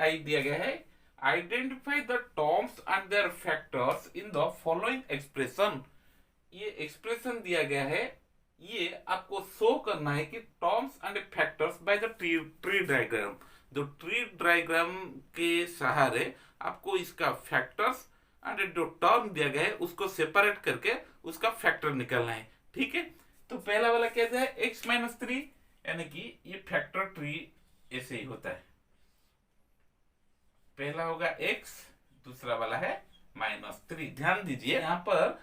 5 दिया गया है, identify the terms and their factors in the following expression. ये एक्सप्रेशन दिया गया है, ये आपको शो करना है कि terms and factors by the tree diagram. जो ट्री डायग्राम के सहारे आपको इसका फैक्टर्स एंड जो टर्म दिया गया है उसको सेपरेट करके उसका फैक्टर निकालना है। ठीक है, तो पहला वाला क्या है, x माइनस 3, यानी कि ये फैक्टर ट्री ऐसे ही होता है। पहला होगा x, दूसरा वाला है -3। ध्यान दीजिए यहाँ पर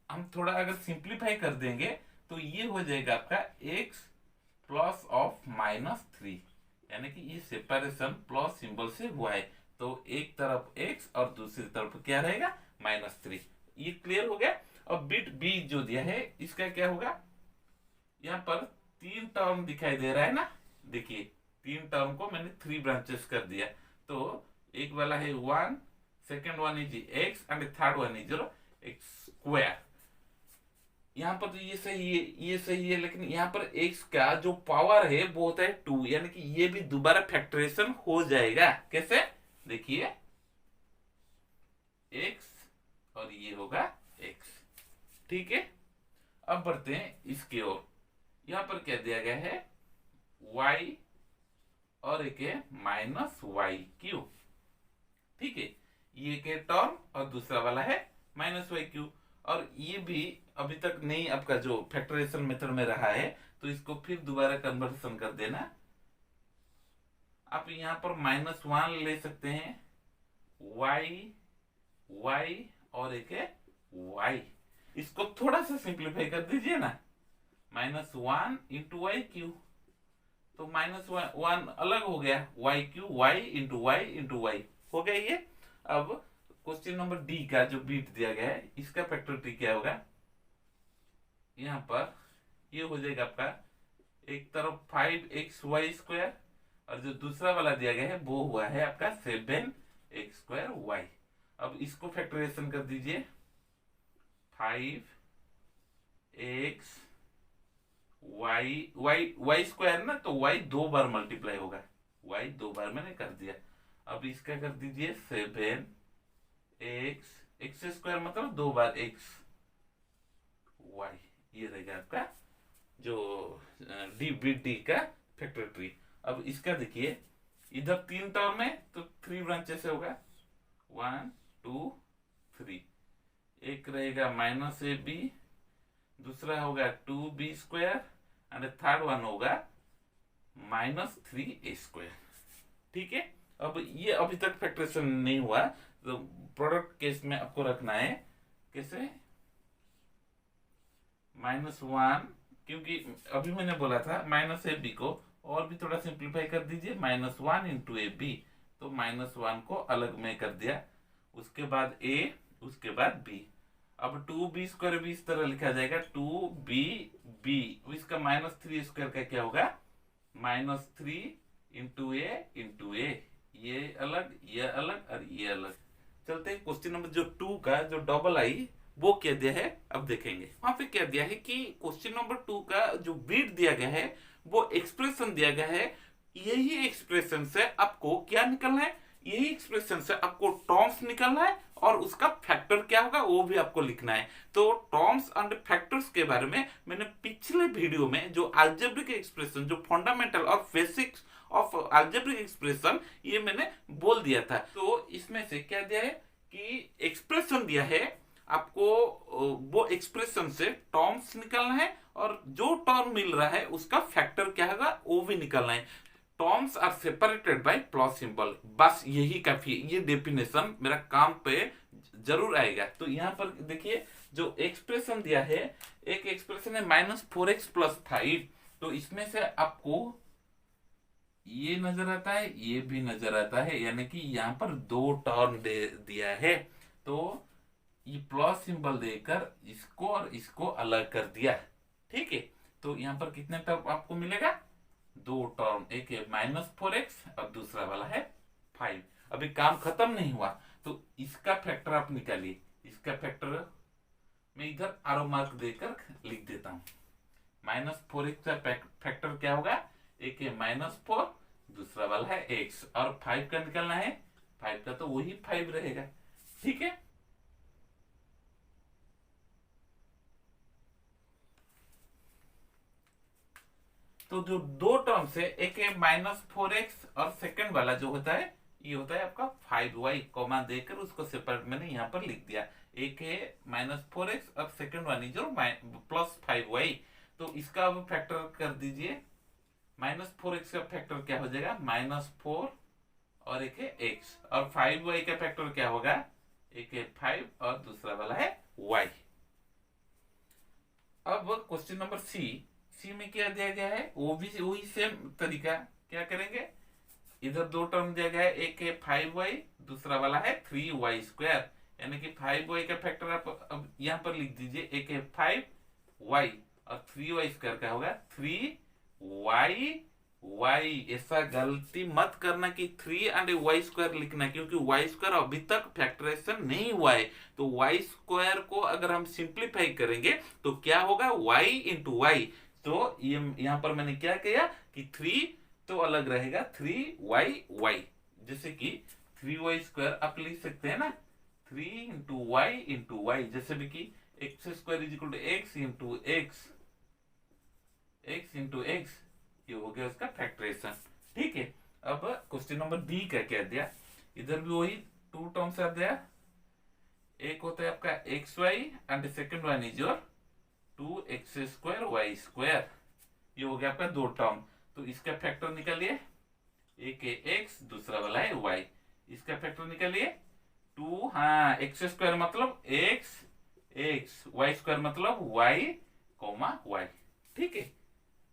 हम थोड़ा अगर सिंप्लीफाई कर देंगे तो ये हो जाएगा आपका x प्लस ऑफ -3, यानी कि ये सेपरेशन प्लस सिंबल से हुआ है। तो एक तरफ x और दूसरी तरफ क्या रहेगा, -3। ये क्लियर हो गया। अब बिट b जो दिया है इसका क्या होगा, यहाँ पर 3 टर्म दिखाई दे रहा है ना, देखिए 3 टर्म को मैंने 3 ब्रांचेस कर दिया। तो एक वाला है 1, second one is x and third one is x square. यहाँ पर तो ये सही है, ये सही है, लेकिन यहाँ पर x का जो पावर है वो होता है 2, यानी कि ये भी दोबारा फैक्टरेशन हो जाएगा। कैसे, देखिए x और ये होगा x। ठीक है, अब बढ़ते हैं इसके ओर। यहाँ पर क्या दिया गया है, y और एक है -y3। ठीक है, ये के टर्म और दूसरा वाला है -y3। और ये भी अभी तक नहीं आपका जो फैक्टराइजेशन मेथड में रहा है, तो इसको फिर दोबारा कन्वर्सन कर देना। आप यहाँ पर -1 ले सकते हैं, y और एक है y। इसको थोड़ा सा सिंप्लीफाई कर दीजिए ना, -1 इंटू y3, तो -1 अलग हो गया, y3 y इंटू y हो गया ये। अब क्वेश्चन नंबर डी का जो बीट दिया गया है इसका फैक्टर ट्री क्या होगा, यहाँ पर ये हो जाएगा आपका एक तरफ 5xy² और जो दूसरा वाला दिया गया है वो हुआ है आपका 7x²y। अब इसको फैक्टराइजेशन कर दीजिए, 5x y ना, तो y 2 बार मल्टीप्लाई होगा, y 2 बार मैंने कर दिया। अब इसका कर दीजिए 7x² मतलब 2 बार x y। ये रहेगा आपका जो डी का फैक्टर ट्री। अब इसका देखिए, इधर 3 टर्म है तो 3 ब्रांचेस होगा, 1 2 3। एक रहेगा -ab, दूसरा होगा 2b² एंड थर्ड वन होगा -3a²। ठीक है, अब ये अभी तक फैक्टरेशन नहीं हुआ, तो प्रोडक्ट केस में आपको रखना है कैसे, -1, क्योंकि अभी मैंने बोला था -ab को और भी थोड़ा सिंप्लीफाई कर दीजिए, -1 इंटू ab, तो -1 को अलग में कर दिया, उसके बाद a, उसके बाद b। अब 2b² भी इस तरह लिखा जाएगा, 2b, इसका -3² का क्या होगा, -3 इंटू a, ये अलग और ये अलग। चलते हैं क्वेश्चन नंबर जो 2 का जो डबल आई वो क्या दिया है, अब देखेंगे। वहां पे क्या दिया है कि क्वेश्चन नंबर 2 का जो बीट दिया गया है वो एक्सप्रेशन दिया गया है। यही एक्सप्रेशन से आपको क्या निकलना है, यही एक्सप्रेशन से आपको टर्म्स निकलना है और उसका फैक्टर क्या होगा वो भी आपको लिखना है। तो टर्म्स एंड फैक्टर्स के बारे में मैंने पिछले वीडियो में जो अलजेब्रिक एक्सप्रेशन, जो फंडामेंटल और बेसिक्स ऑफ अलजेब्रिक एक्सप्रेशन, ये मैंने बोल दिया था। तो इसमें से क्या दिया है कि एक्सप्रेशन दिया है आपको, वो एक्सप्रेशन से टर्म्स निकलना है और जो टर्म मिल रहा है उसका फैक्टर क्या होगा वो भी निकलना है। Terms are separated by plus symbol, बस यही काफी है। ये डेफिनेशन मेरा काम पे जरूर आएगा। तो यहाँ पर देखिए जो एक्सप्रेशन दिया है, एक एक्सप्रेशन है -4x + 5, तो इसमें से आपको ये नजर आता है, ये भी नजर आता है, यानी कि यहाँ पर 2 टर्म दे दिया है, तो ये प्लस सिंबल देकर इसको और इसको अलग कर दिया। ठीक है, तो यहाँ पर कितने टर्म आपको मिलेगा, 2 टर्म, एक है -4x और दूसरा वाला है 5। अभी काम खत्म नहीं हुआ, तो इसका फैक्टर आप निकालिए। इसका फैक्टर मैं इधर आरो मार्क देकर लिख देता हूं। -4x का फैक्टर क्या होगा, एक है -4, दूसरा वाला है x, और 5 का निकालना है, 5 का तो वही 5 रहेगा। ठीक है, तो जो दो टर्म्स है, एक है -4x और सेकंड वाला जो होता है ये होता है आपका 5y, कॉमा देकर उसको सेपरेट मैंने यहाँ पर लिख दिया। एक है -4x और सेकंड वाली जो +5y, तो इसका अब फैक्टर कर दीजिए। -4x का फैक्टर क्या हो जाएगा, -4 और एक है x, और 5y का फैक्टर क्या होगा, एक है 5 और दूसरा वाला है y। अब क्वेश्चन नंबर सी में क्या दिया गया है, वो भी वही सेम तरीका, क्या करेंगे, इधर दो टर्म दिया गया है, एक है 5y, दूसरा वाला है 3y², यानी कि 5y का फैक्टर आप अब यहां पर लिख दीजिए, एक है 5y और 3y² का होगा 3y। ऐसा गलती मत करना कि 3 एंड y² लिखना, क्योंकि y² अभी तक फैक्टराइजेशन नहीं हुआ है। तो y² को अगर हम सिंप्लीफाई करेंगे तो क्या होगा, y इंटू वाई। तो ये यहां पर मैंने क्या किया कि 3 तो अलग रहेगा 3y, जैसे कि 3y² आप लिख सकते हैं ना, 3 इंटू वाई, जैसे भी कि x² = x इंटू x, ये हो गया उसका फैक्टराइजेशन। ठीक है, अब क्वेश्चन नंबर बी का क्या दिया, इधर भी वही टू टर्म्स आ दिया, एक होता है आपका xy and second one is your 2x² y², ये हो गया आपका दो टर्म। तो इसका फैक्टर निकालिए, एक है x, दूसरा वाला है y, इसका फैक्टर निकालिए 2, हाँ x² मतलब x, y² मतलब y, ठीक है।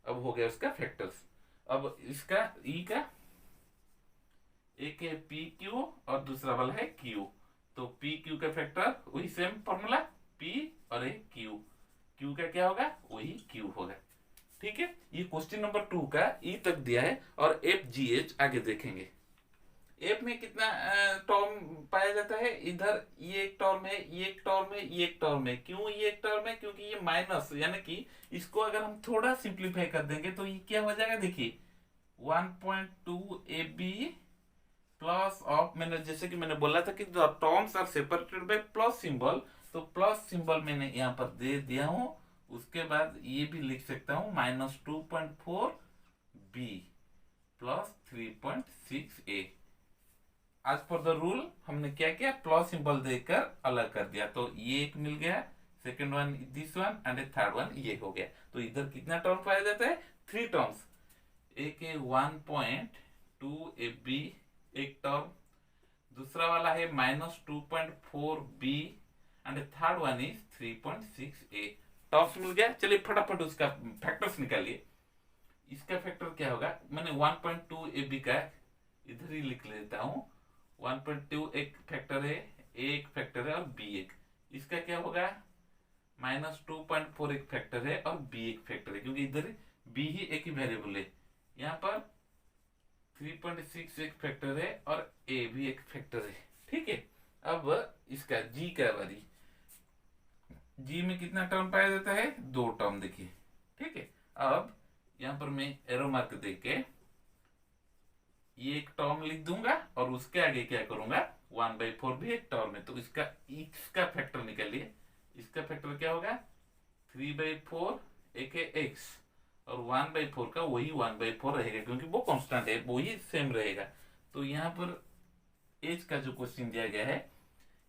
अब हो गया उसका फैक्टर्स। अब इसका ई का, एक है पी क्यू और दूसरा वाला है क्यू, तो पी क्यू का फैक्टर वही सेम फॉर्मूला, पी और एक क्यू, क्यू का क्या होगा, वही क्यू होगा। ठीक है, ये क्वेश्चन नंबर 2 का ई तक दिया है, और एफ जी एच आगे देखेंगे। एफ में कितना टर्म पाया जाता है, इधर ये एक टर्म है, ये एक टर्म है, ये एक टर्म है। क्यों ये एक टर्म है, क्योंकि ये माइनस, यानी कि इसको अगर हम थोड़ा सिंप्लीफाई कर देंगे तो ये क्या हो जाएगा, देखिए 1.2 AB प्लस ऑफ, मैंने जैसे कि मैंने बोला था कि the terms are separated by plus symbol, तो प्लस सिंबल मैंने यहाँ पर दे दिया हूं। उसके बाद ये भी लिख सकता हूं -2.4B प्लस 3.6A। आज पर द रूल हमने क्या किया, प्लस सिंबल देकर अलग कर दिया, तो ये एक मिल गया, second one this one and third one ये हो गया। तो इधर कितना टर्म पाया जाता है, 3 टर्म्स, एक है 1.2 AB एक टर्म, दूसरा वाला है -2.4B and third one is 3.6A। Terms मिल गया। चलिए फटाफट उसका फैक्टर्स निकालिए। इसका फैक्टर क्या होगा, मैंने 1.2 AB का इधर ही लिख लेता हूँ, 1.2 एक फैक्टर है, A एक फैक्टर है और B एक, इसका क्या होगा, -2.4 एक फैक्टर है और B एक फैक्टर है, क्योंकि इधर B ही एक ही वेरिएबल है। यहाँ पर 3.6 एक फैक्टर है और A भी एक फैक्टर है। ठीक है, अब इसका G का बारी, G में कितना टर्म पाया जाता है, 2 टर्म, देखिए। ठीक है, अब यहाँ पर मैं एरो मार्क देके ये एक टर्म लिख दूंगा और उसके आगे क्या करूंगा, 1/4 भी एक टर्म है, तो इसका फैक्टर निकालिए। इसका फैक्टर क्या होगा, 3/4, एक है x और 1/4 का वही 1/4 रहेगा, क्योंकि वो कांस्टेंट है, वो ही सेम रहेगा। तो यहाँ पर h का जो क्वेश्चन दिया गया है,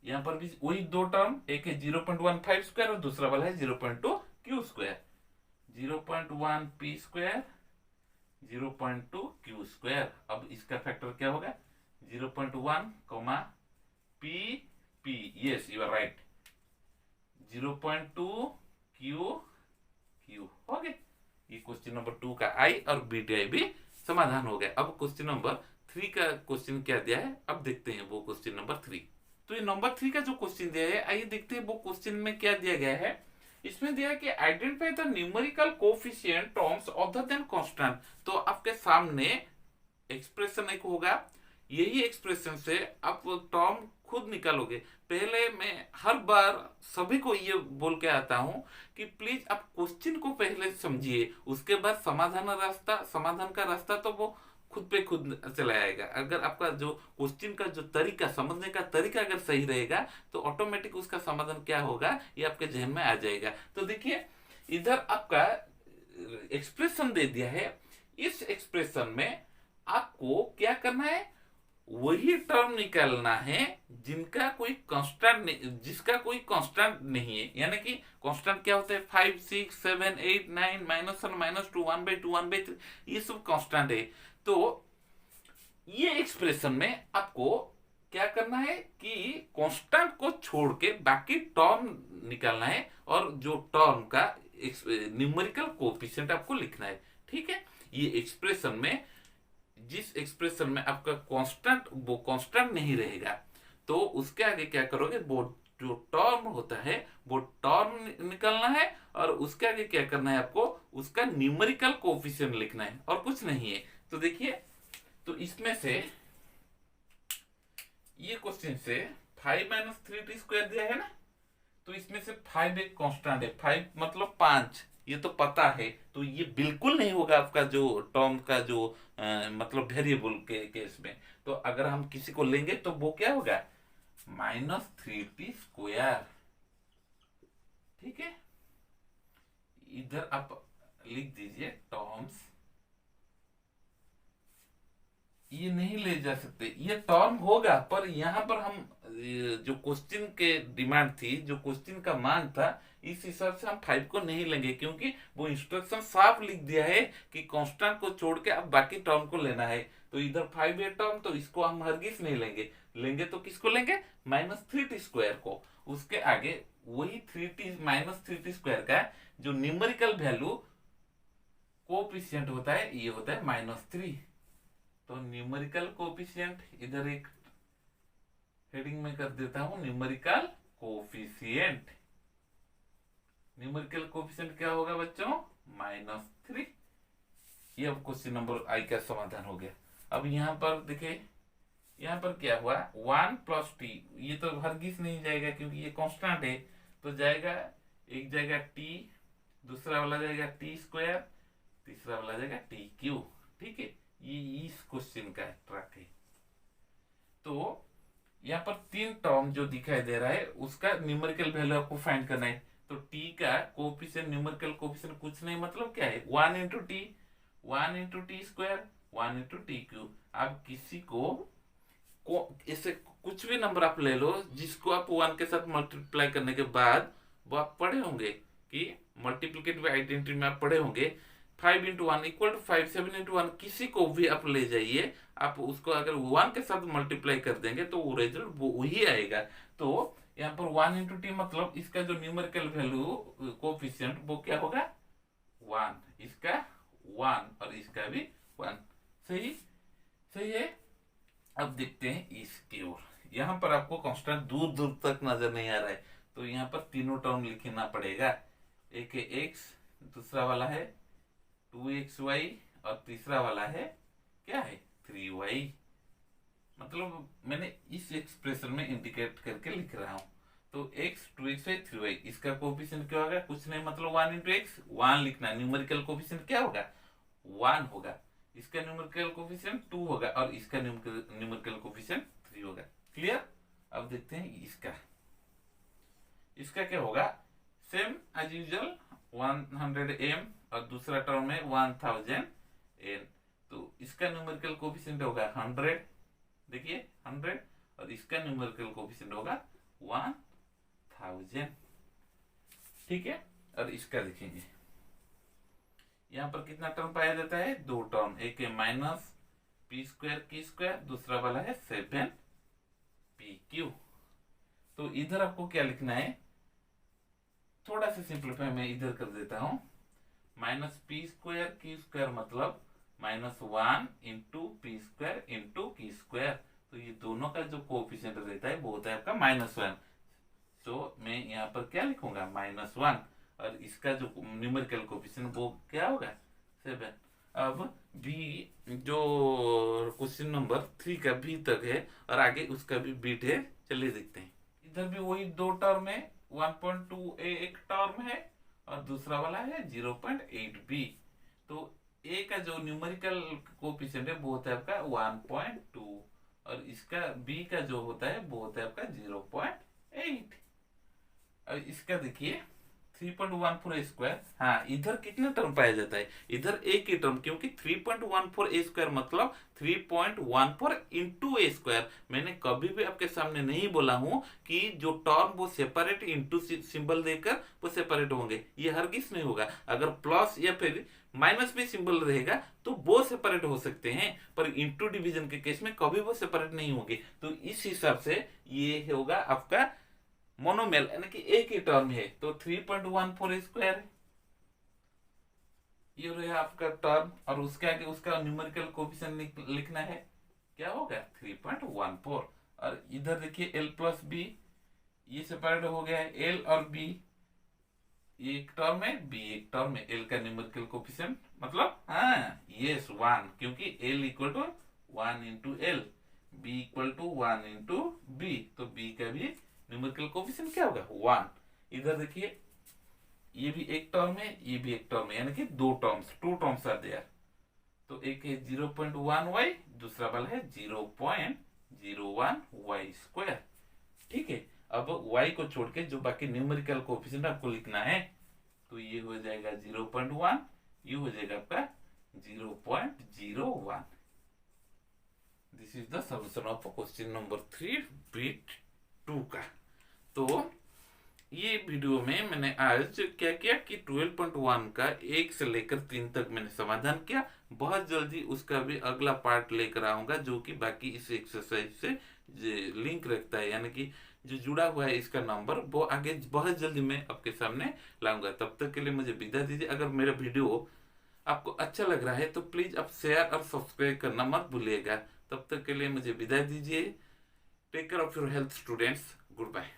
यहाँ पर भी वही दो टर्म, एक है 0.15² और दूसरा वाला है 0.2 q², 0.1 p², 0.2 q²। अब इसका फैक्टर क्या होगा, 0.1 p, yes you are right, 0.2 q हो गया। ये क्वेश्चन नंबर 2 का आई और बीटीआई भी समाधान हो गया। अब क्वेश्चन नंबर 3 का क्वेश्चन क्या दिया है, अब देखते हैं वो क्वेश्चन नंबर 3। तो ये नंबर 3 का जो क्वेश्चन दिया है, आइए देखते हैं वो क्वेश्चन में क्या दिया गया है। इसमें दिया कि identify the numerical coefficient terms other than constant. तो आपके सामने एक्सप्रेशन एक होगा, यही एक्सप्रेशन से आप टर्म खुद निकालोगे। पहले मैं हर बार सभी को ये बोल के आता हूं कि प्लीज आप क्वेश्चन को पहले समझिए, उसके बाद समाधान का रास्ता तो वो खुद पे खुद चला आएगा। अगर आपका जो क्वेश्चन का जो तरीका, समझने का तरीका अगर सही रहेगा तो ऑटोमेटिक उसका समाधान क्या होगा ये आपके जहन में आ जाएगा। तो देखिए इधर आपका एक्सप्रेशन दे दिया है, इस एक्सप्रेशन में आपको क्या करना है, वही टर्म निकालना है जिनका कोई कांस्टेंट नहीं, जिसका कोई कांस्टेंट नहीं है। यानी कि कांस्टेंट क्या होता है, 5 6 7 8 9 -1 -2 1/2 1/3, ये सब कांस्टेंट है। तो ये एक्सप्रेशन में आपको क्या करना है कि कांस्टेंट को छोड़ के बाकी टर्म निकालना है और जो टर्म का न्यूमेरिकल कोएफिशिएंट आपको लिखना है। ठीक है, ये एक्सप्रेशन में जिस एक्सप्रेशन में आपका कांस्टेंट वो कांस्टेंट नहीं रहेगा तो उसके आगे क्या करोगे, वो जो टर्म होता है वो टर्म निकालना है और उसके आगे क्या करना है, आपको उसका न्यूमेरिकल कोएफिशिएंट लिखना है और कुछ नहीं है। तो देखिए, तो इसमें से ये क्वेश्चन से 5 - 3t² दिया है ना, तो इसमें से 5 एक कांस्टेंट है, 5 मतलब 5, ये तो पता है। तो ये बिल्कुल नहीं होगा आपका जो टर्म का जो मतलब वेरिएबल के केस में। तो अगर हम किसी को लेंगे तो वो क्या होगा, -3t²। ठीक है, इधर आप लिख दीजिए टर्म्स, ये नहीं ले जा सकते, ये टर्म होगा पर यहाँ पर हम जो क्वेश्चन के डिमांड थी, जो क्वेश्चन का मांग था, इस हिसाब से हम 5 को नहीं लेंगे क्योंकि वो इंस्ट्रक्शन साफ लिख दिया है कि कांस्टेंट को छोड़ के अब बाकी टर्म को लेना है। तो इधर 5 है टर्म, तो इसको हम हरगिज नहीं लेंगे। लेंगे तो किसको लेंगे, -3t² को। उसके आगे वही 3t -3t² का जो न्यूमेरिकल वैल्यू कोएफिशिएंट होता है, ये होता है -3। तो न्यूमेरिकल कोएफिशिएंट इधर एक हेडिंग में कर देता हूं, न्यूमेरिकल कोएफिशिएंट। न्यूमेरिकल कोएफिशिएंट क्या होगा बच्चों, -3। ये अब क्वेश्चन नंबर आई का समाधान हो गया। अब यहाँ पर देखिए, यहाँ पर क्या हुआ, 1 + t, ये तो हरगिज नहीं जाएगा क्योंकि ये कांस्टेंट है। तो जाएगा, एक जाएगा t, दूसरा वाला जाएगा t², तीसरा वाला जाएगा tq। ठीक है, ये इस क्वेश्चन का ट्रैक है। तो यहाँ पर 3 टर्म जो दिखाई दे रहा है उसका न्यूमेरिकल वैल्यू आपको फाइंड करना है। तो t का कोएफिशिएंट, न्यूमेरिकल कोएफिशिएंट कुछ नहीं, मतलब क्या है, 1 × t, 1 × t², 1 × tq। आप किसी को ऐसे कुछ भी नंबर आप ले लो जिसको आप 1 के साथ मल्टीप्लाई करने के बाद वो आप पढ़े होंगे कि मल्टीप्लिकेटिव आइडेंटिटी में आप पढ़े होंगे 5 × 1 = 5, 7 × 1, किसी को भी आप ले जाइए, आप उसको अगर 1 के साथ मल्टीप्लाई कर देंगे तो वो रिजल्ट वो वही आएगा। तो यहाँ पर 1 × t मतलब इसका जो न्यूमेरिकल वैल्यू कोएफिशिएंट वो क्या होगा, 1, इसका 1 और इसका भी 1। सही, सही है। अब देखते हैं इसकी ओर। यहाँ पर आपको कांस्टेंट दूर दूर तक नजर नहीं आ रहा है, तो यहाँ पर तीनों टर्म लिखना पड़ेगा। एक है x, दूसरा वाला है 2xy और तीसरा वाला है क्या है, 3y। मतलब मैंने इस एक्सप्रेशन में इंडिकेट करके लिख रहा हूं। तो x 2xy 3y, इसका कोएफिशिएंट क्या होगा, कुछ नहीं, मतलब 1 × x, 1 लिखना। न्यूमेरिकल कोएफिशिएंट क्या होगा, 1 होगा। इसका न्यूमेरिकल कोएफिशिएंट 2 होगा और इसका न्यूमेरिकल कोएफिशिएंट 3 होगा। क्लियर। अब देखते हैं इसका क्या होगा, सेम एज यूजुअल 100m और दूसरा टर्म है 1000n। तो इसका न्यूमेरिकल कोएफिशिएंट होगा 100, देखिए 100, और इसका न्यूमेरिकल कोएफिशिएंट होगा 1000। ठीक है, और इसका देखेंगे यहाँ पर कितना टर्म पाया जाता है, 2 टर्म, एक है -p² q², दूसरा वाला है 7pq। तो इधर आपको क्या लिखना है, थोड़ा सा सिंप्लीफाई मैं इधर कर देता हूं, -p² q² मतलब -1 × p² × q²। तो ये दोनों का जो कोएफिशिएंट रहता है वो होता है आपका -1। तो मैं यहाँ पर क्या लिखूंगा, -1, और इसका जो न्यूमेरिकल कोएफिशिएंट वो क्या होगा, 7। अब बी जो क्वेश्चन नंबर 3 का बी तक है और आगे उसका भी बीट है, चलिए देखते हैं। इधर भी वही 2 टर्म है, 1.2a एक टर्म है और दूसरा वाला है 0.8b। तो ए का जो न्यूमेरिकल कोफिशिएंट है वो होता है आपका 1.2 और इसका बी का जो होता है वो होता है आपका 0.8। अब इसका देखिए 3.14 स्क्वायर, हाँ इधर कितने टर्म पाया जाता है, इधर एक ही टर्म, क्योंकि 3.14 ए स्क्वायर मतलब 3.14 इंटू ए स्क्वायर। मैंने कभी भी आपके सामने नहीं बोला हूं कि जो टर्म वो सेपरेट इंटू सिंबल देकर वो सेपरेट होंगे, ये हरगिज नहीं होगा। अगर प्लस या फिर माइनस भी सिंबल रहेगा तो वो सेपरेट हो सकते हैं, पर इंटू डिवीजन के केस में कभी वो सेपरेट नहीं होंगे। तो इस हिसाब से ये होगा आपका मोनोमेल, यानी कि एक ही टर्म है। तो 3.14 स्क्वायर है, ये रहेगा आपका टर्म, और उसके आगे उसका न्यूमेरिकल कोफिशिएंट लिखना है, क्या होगा 3.14। और इधर देखिए एल प्लस बी, ये सेपरेट हो गया है, एल और बी एक टर्म है, बी एक टर्म है। एल का न्यूमेरिकल कोफिशिएंट मतलब हाँ यस 1, क्योंकि L equal to 1 into L, B equal to 1 into B, तो बी का भी न्यूमेरिकल कोफिशिएंट क्या होगा 1। इधर देखिए ये भी एक टर्म है, ये भी एक टर्म है, यानी कि टू टर्म्स आर देयर। तो एक है 0.1 वाई, दूसरा वाला है 0.01 वाई स्क्वायर। ठीक है, अब y को छोड़ के जो बाकी न्यूमेरिकल कोफिशिएंट आपको लिखना है, तो ये हो जाएगा 0.1, ये हो जाएगा आपका 0.01। This is the solution of question number 3 bit 2 का। तो ये वीडियो में मैंने आज क्या किया कि 12.1 का 1 से लेकर 3 तक मैंने समाधान किया। बहुत जल्दी उसका भी अगला पार्ट लेकर आऊंगा जो कि बाकी इस एक्सरसाइज से लिंक रखता है, यानी कि जो जुड़ा हुआ है इसका नंबर, वो आगे बहुत जल्दी मैं आपके सामने लाऊंगा। तब तक के लिए मुझे विदा दीजिए। अगर मेरा वीडियो आपको अच्छा लग रहा है तो प्लीज आप शेयर और सब्सक्राइब करना मत भूलिएगा। तब तक के लिए मुझे विदा दीजिए। Take care of your health students, good bye.